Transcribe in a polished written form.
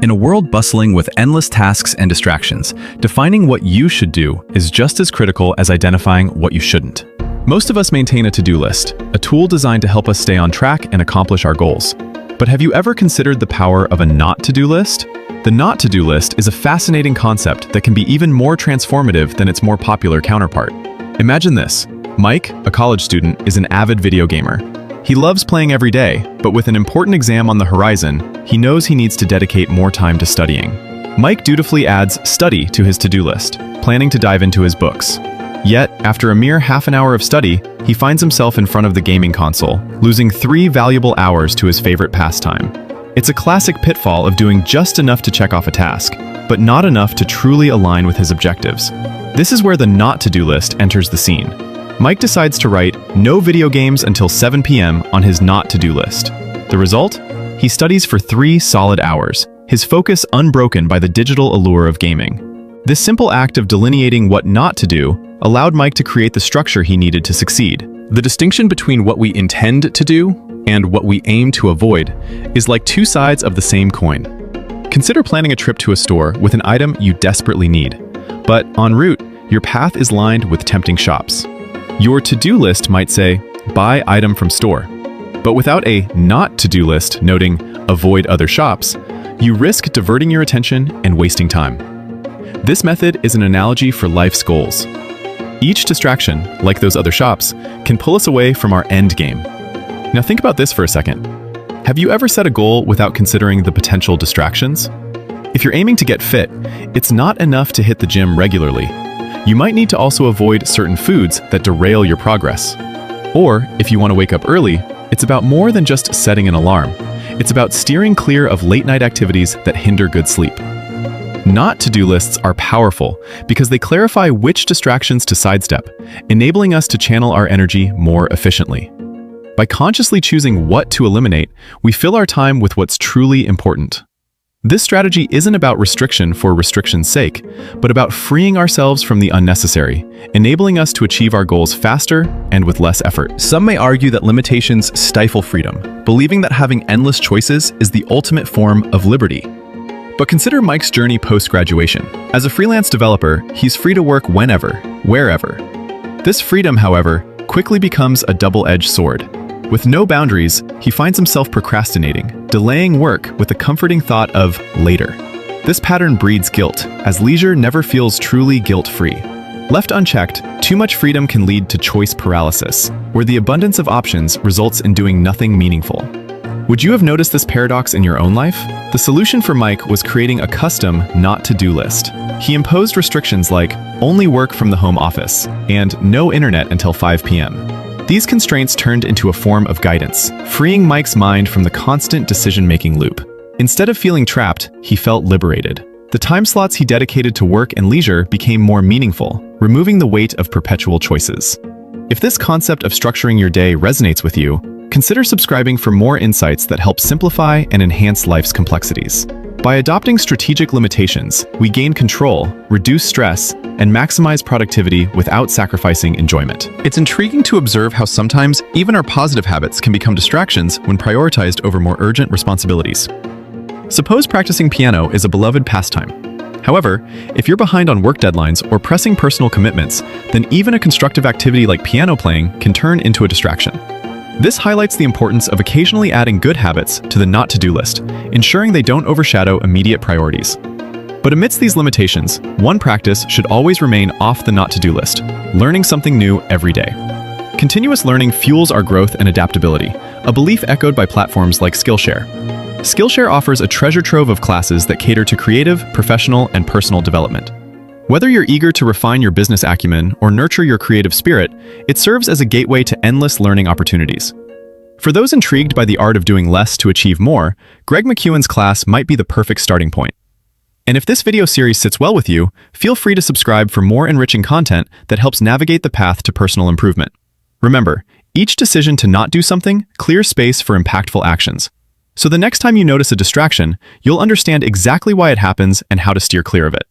In a world bustling with endless tasks and distractions, defining what you should do is just as critical as identifying what you shouldn't. Most of us maintain a to-do list, a tool designed to help us stay on track and accomplish our goals. But have you ever considered the power of a not-to-do list? The not-to-do list is a fascinating concept that can be even more transformative than its more popular counterpart. Imagine this. Mike, a college student, is an avid video gamer. He loves playing every day, but with an important exam on the horizon, he knows he needs to dedicate more time to studying. Mike dutifully adds study to his to-do list, planning to dive into his books. Yet, after a mere half an hour of study, he finds himself in front of the gaming console, losing 3 valuable hours to his favorite pastime. It's a classic pitfall of doing just enough to check off a task, but not enough to truly align with his objectives. This is where the not-to-do list enters the scene. Mike decides to write no video games until 7 p.m. on his not-to-do list. The result? He studies for 3 solid hours, his focus unbroken by the digital allure of gaming. This simple act of delineating what not to do allowed Mike to create the structure he needed to succeed. The distinction between what we intend to do and what we aim to avoid is like 2 sides of the same coin. Consider planning a trip to a store with an item you desperately need, but en route, your path is lined with tempting shops. Your to-do list might say, buy item from store. But without a not-to-do list noting, avoid other shops, you risk diverting your attention and wasting time. This method is an analogy for life's goals. Each distraction, like those other shops, can pull us away from our end game. Now think about this for a second. Have you ever set a goal without considering the potential distractions? If you're aiming to get fit, it's not enough to hit the gym regularly. You might need to also avoid certain foods that derail your progress. Or, if you want to wake up early, it's about more than just setting an alarm. It's about steering clear of late-night activities that hinder good sleep. Not-to-do lists are powerful because they clarify which distractions to sidestep, enabling us to channel our energy more efficiently. By consciously choosing what to eliminate, we fill our time with what's truly important. This strategy isn't about restriction for restriction's sake, but about freeing ourselves from the unnecessary, enabling us to achieve our goals faster and with less effort. Some may argue that limitations stifle freedom, believing that having endless choices is the ultimate form of liberty. But consider Mike's journey post-graduation. As a freelance developer, he's free to work whenever, wherever. This freedom, however, quickly becomes a double-edged sword. With no boundaries, he finds himself procrastinating, delaying work with the comforting thought of later. This pattern breeds guilt, as leisure never feels truly guilt-free. Left unchecked, too much freedom can lead to choice paralysis, where the abundance of options results in doing nothing meaningful. Would you have noticed this paradox in your own life? The solution for Mike was creating a custom not-to-do list. He imposed restrictions like only work from the home office and no internet until 5 p.m. These constraints turned into a form of guidance, freeing Mike's mind from the constant decision-making loop. Instead of feeling trapped, he felt liberated. The time slots he dedicated to work and leisure became more meaningful, removing the weight of perpetual choices. If this concept of structuring your day resonates with you, consider subscribing for more insights that help simplify and enhance life's complexities. By adopting strategic limitations, we gain control, reduce stress, and maximize productivity without sacrificing enjoyment. It's intriguing to observe how sometimes even our positive habits can become distractions when prioritized over more urgent responsibilities. Suppose practicing piano is a beloved pastime. However, if you're behind on work deadlines or pressing personal commitments, then even a constructive activity like piano playing can turn into a distraction. This highlights the importance of occasionally adding good habits to the not-to-do list, ensuring they don't overshadow immediate priorities. But amidst these limitations, one practice should always remain off the not-to-do list: learning something new every day. Continuous learning fuels our growth and adaptability, a belief echoed by platforms like Skillshare. Skillshare offers a treasure trove of classes that cater to creative, professional, and personal development. Whether you're eager to refine your business acumen or nurture your creative spirit, it serves as a gateway to endless learning opportunities. For those intrigued by the art of doing less to achieve more, Greg McKeown's class might be the perfect starting point. And if this video series sits well with you, feel free to subscribe for more enriching content that helps navigate the path to personal improvement. Remember, each decision to not do something clears space for impactful actions. So the next time you notice a distraction, you'll understand exactly why it happens and how to steer clear of it.